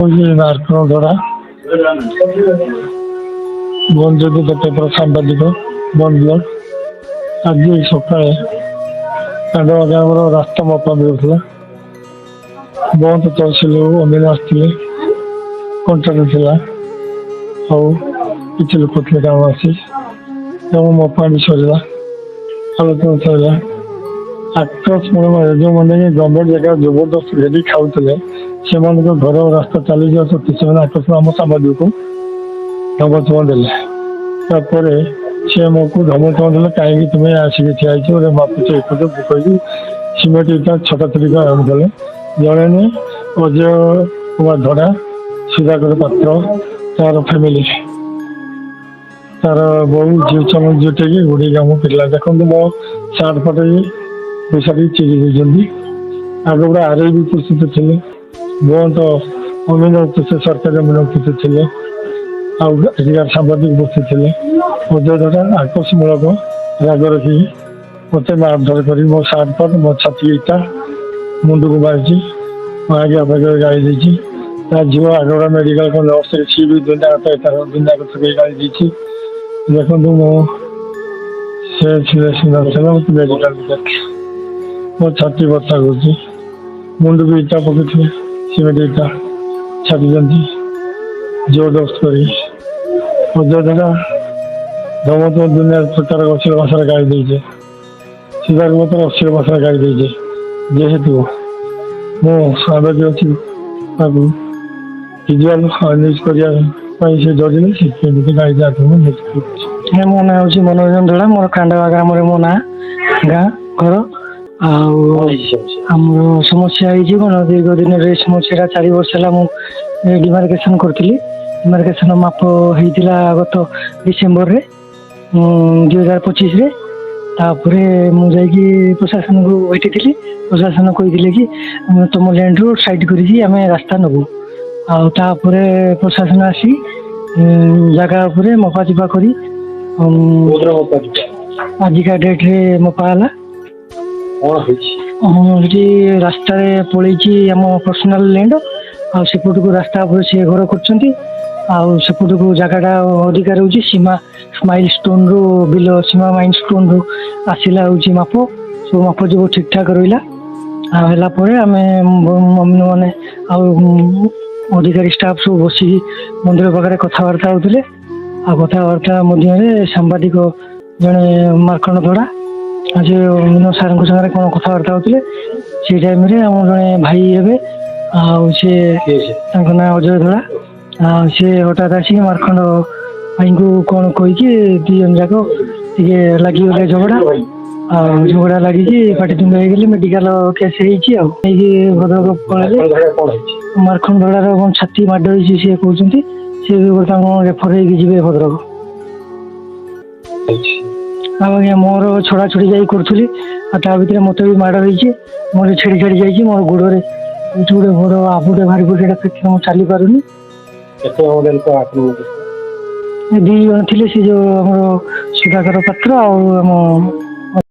ମାର୍କଣ ଧରା ବନ୍ଧୁକ ପେପର ସାମ୍ବାଦିକ ବନ୍ଦ ଆଜି ସକାଳେ ତାଙ୍କ ଆମର ରାସ୍ତା ମପା ମିଳୁଥିଲା। ବନ୍ଦ ତହସିଲ ଅମିନ ଆସିଥିଲେ, କଣ୍ଟ୍ରାକ୍ଟର ଥିଲା ଆଉ କିଛି ଲୋକ ଥିଲେ କାମ ଆସି ଏବଂ ମପା ବି ସରିଲା, ଆଲୋଚନା ସରିଲା। ଆକ୍ରମଣ ଯେଉଁମାନେ ଗଭର୍ଣ୍ଣମେଣ୍ଟ ଜାଗା ଜବରଦସ୍ତ ଘେରି ଖାଉଥିଲେ ସେମାନଙ୍କ ଘର ରାସ୍ତା ଚାଲିଯିବା ସତ୍ତ୍ୱେ ସେମାନେ ଆକର୍ଷଣ ଆମ ସାମ୍ବାଦିକକୁ ଧମକ ଦେଲେ। ତାପରେ ସେ ଆମକୁ ଧମକ ଦେଲେ, କାହିଁକି ତୁମେ ଆସିକି ଠିଆ ହେଇଛ ଗୋଟେ ମାପୁଛ ଏପଟେ କହିକି ସିମେଣ୍ଟ ଇଟା ଛୋଟ ତରିକା ଆରମ୍ଭ କଲେ। ଜଣେ ଅଜୟ କୁମାର ଧଡ଼ା, ସୁଧାକର ପାତ୍ର, ତାର ଫ୍ୟାମିଲି, ତାର ବହୁ ଝିଅ ଚାମଚ ଝୁଟେଇକି ଗୋଡେଇକି ଆମ ପିଲା ଦେଖନ୍ତୁ ମୋ ସାର୍ଟ ଫଟୋ ପଇସାଟି ଚିରି ଦେଇଛନ୍ତି। ଆଗ ଗୋଟେ ଆରଆଇ ବି ଉପସ୍ଥିତ ଥିଲେ, ବନ୍ଦ ଅମିନ ସରକାରୀ ଅମିନ ଉପସ୍ଥିତ ଥିଲେ, ଆଉ ଏଠିକାର ସାମ୍ବାଦିକ ଉପସ୍ଥିତ ଥିଲେ। ଅଜୟ ଧଡ଼ା ଆକର୍ଷମୂଳକ ରାଗ ରଖିକି ମତେ ମାରଧର କରି ମୋ ସାର୍ଟ ଫାଟ ମୋ ଛାତି ଇଟା ମୁଣ୍ଡକୁ ମାରିଛି, ମୋ ଆଜ୍ଞା ପାଖରେ ଗାଳି ଦେଇଛି। ତା ଝିଅ ଆଗଟା ମେଡିକାଲ ନର୍ସରେ ସିଏ ବି ଦୁନିଆ କଥା ଗାଳି ଦେଇଛି। ଦେଖନ୍ତୁ ମୁଁ ସେ ମେଡିକାଲ ମୋ ଛାତି ବଥା କରୁଛି, ମୁଣ୍ଡକୁ ଇଟା ପକେଇଥିଲେ, ସିମେଣ୍ଟ ଇଟା ଛାଡ଼ିଛନ୍ତି ଜବରଦସ୍ତ କରି। ଅଜୟ ଧଡ଼ା ଧମକ ଦୁନିଆ ପ୍ରକାର ଅଶ୍ଳୀଳ ଭାଷାରେ ଗାଳି ଦେଇছে, ସିଦ୍ଧାର୍ଥ ମତେ ଅଶ୍ଳୀଳ ଭାଷାରେ ଗାଳି ଦେଇছে। ଯେହେତୁ ମୁଁ ସାମ୍ବାଦିକ ଅଛି ତାକୁ ଭିଜୁଆଲ ନ୍ୟୁଜ କରିବା ପାଇଁ ସେ ଜଗିଲେ, ସେମିତି ଗାଳି ମୋ ନାଁ ହେଉଛି ମନୋରଞ୍ଜନ ଧଡ଼ା, ମୋର ଖାଣ୍ଡାବା ଗ୍ରାମରେ ମୋ ନାଁ ଗାଁ ଘର। ଆଉ ଆମର ସମସ୍ୟା ହେଇଛି କ'ଣ, ଦୀର୍ଘ ଦିନରେ ଏ ସମସ୍ୟାଟା 4 ବର୍ଷ ହେଲା ମୁଁ ଡିମାର୍କେସନ କରିଥିଲି। ଡିମାର୍କେସନ ମାପ ହେଇଥିଲା ଗତ ଡିସେମ୍ବରରେ 2025ରେ। ତାପରେ ମୁଁ ଯାଇକି ପ୍ରଶାସନକୁ ଭେଟିଥିଲି। ପ୍ରଶାସନ କହିଥିଲେ କି ତମ ଲ୍ୟାଣ୍ଡରୁ ସାଇଡ୍ କରିକି ଆମେ ରାସ୍ତା ନେବୁ। ଆଉ ତାପରେ ପ୍ରଶାସନ ଆସି ଜାଗା ଉପରେ ମପାଚୁପା କରି ଆଜିକା ଡେଟ୍ରେ ମପା ହେଲା। ସେଠି ରାସ୍ତାରେ ପଳେଇଛି ଆମ ପର୍ସନାଲ ଲ୍ୟାଣ୍ଡ, ଆଉ ସେପଟକୁ ରାସ୍ତା ଉପରେ ସିଏ ଘର କରୁଛନ୍ତି। ଆଉ ସେପଟକୁ ଜାଗାଟା ଅଧିକାର ହେଉଛି ସୀମା ମାଇଲ ଷ୍ଟୋନରୁ ବିଲ ସୀମା ମାଇଲ ଷ୍ଟୋନରୁ ଆସିଲା ହେଉଛି ମାପ, ସବୁ ମାପ ଯୋଗ ଠିକଠାକ ରହିଲା। ଆଉ ହେଲା ପରେ ଆମେ ମାନେ ଆଉ ଅଧିକାରୀ ଷ୍ଟାଫ ସବୁ ବସିକି ମନ୍ଦିର ପାଖରେ କଥାବାର୍ତ୍ତା ହେଉଥିଲେ। ଆଉ କଥାବାର୍ତ୍ତା ମଧ୍ୟରେ ସାମ୍ବାଦିକ ଜଣେ ମାର୍କଣ୍ଡ ଧଡ଼ା ଆଉ ସେ ଅମିନ ସାର୍ଙ୍କ ସାଙ୍ଗରେ କ'ଣ କଥାବାର୍ତ୍ତା ହେଉଥିଲେ। ସେଇ ଟାଇମରେ ଆମ ଜଣେ ଭାଇ ହେବେ, ଆଉ ସେ ତାଙ୍କ ନାଁ ଅଜୟ ଧଡ଼ା, ଆଉ ସେ ହଠାତ୍ ଆସିକି ମାର୍କଣ୍ଡ ଭାଇଙ୍କୁ କ'ଣ କହିକି 2 ଜଣ ଯାକ ଟିକେ ଲାଗିଗଲେ ଝଗଡ଼ା। ଆଉ ଝଗଡ଼ା ଲାଗିକି ପାଟିତୁଣ୍ଡ ହେଇଗଲେ, ମେଡିକାଲ କେସ୍ ହେଇଛି। ଆଉ ନେଇକି ଭଦ୍ରକ ପଳେଇଲେ। ମାର୍କଣ୍ଡ ଧଡ଼ାର କ'ଣ ଛାତି ମାଡ଼ ହେଇଛି ସିଏ କହୁଛନ୍ତି, ସିଏ ବି ବର୍ତ୍ତମାନ ରେଫର ହେଇକି ଯିବେ ଭଦ୍ରକ। ଆଉ ଆଜ୍ଞା ମୋର ଛଡ଼ାଛଡ଼ି ଯାଇ କରୁଥିଲି, ଆଉ ତା ଭିତରେ ମୋତେ ବି ମାଡ଼ ହେଇଛି, ମୋର ଛେଡ଼ି ଛାଡ଼ି ଯାଇଛି। ମୋର ଗୋଡ଼ରେ ଏଇଠି ଗୋଟେ ବଡ଼ ଆବୁଟେ ଭାରି ପଡ଼ିଛି, ଏଇଟା ମୁଁ ଚାଲିପାରୁନି। 2 ଜଣ ଥିଲେ, ସେ ଯୋଉ ଆମର ସୁଧାକର ପାତ୍ର ଆଉ ଆମ